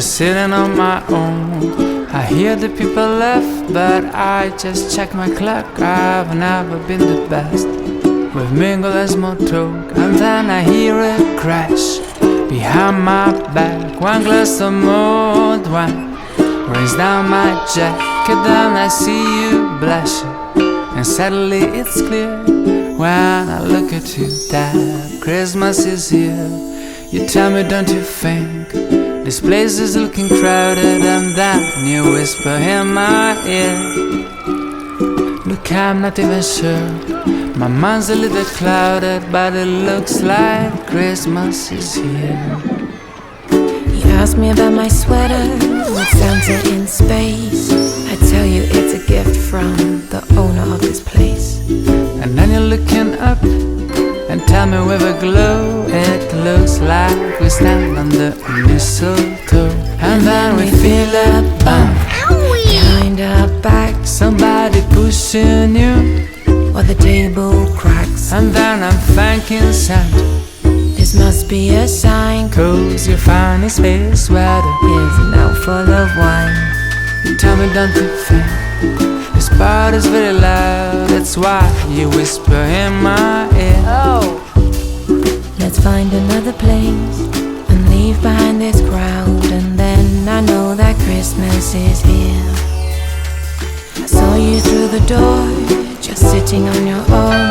just sitting on my own. I hear the people laugh, but I just check my clock. I've never been the best. We've mingled as more talk, and then I hear a crash behind my back. One glass of mulled wine rains down my jacket, then I see you blushing, and suddenly it's clear when I look at you that Christmas is here. You tell me, don't you think this place is looking crowded? And then you whisper in my ear, look, I'm not even sure. My mind's a little clouded, but it looks like Christmas is here. You ask me about my sweater with Santa in space. I tell you it's a gift from the owner of this place. And then you're looking up and tell me with a glow, it looks like we stand under mistletoe. And then we feel a bump behind our back, somebody pushing you, or the table cracks. and then I'm thanking Santa, This must be a sign, 'cause your finest space sweater is now full of wine. Tell me, don't you think this part is very loud? That's why you whisper in my ear, Oh, let's find another place and leave behind this crowd, and then I know that Christmas is here. I saw you through the door, just sitting on your own.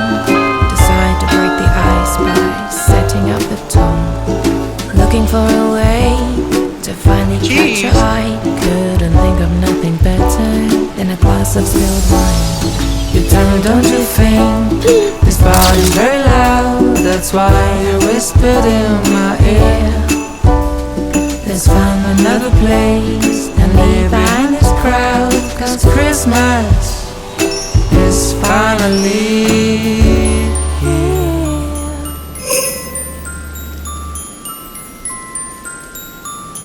Decide to break the ice by setting up the tone, looking for a way to finally catch your eye. Couldn't think of nothing better than a glass of spilled wine. you tell me, don't you think this part is very loud? That's why you whispered in my ear, Let's find another place and leave behind this crowd, 'cause Christmas is finally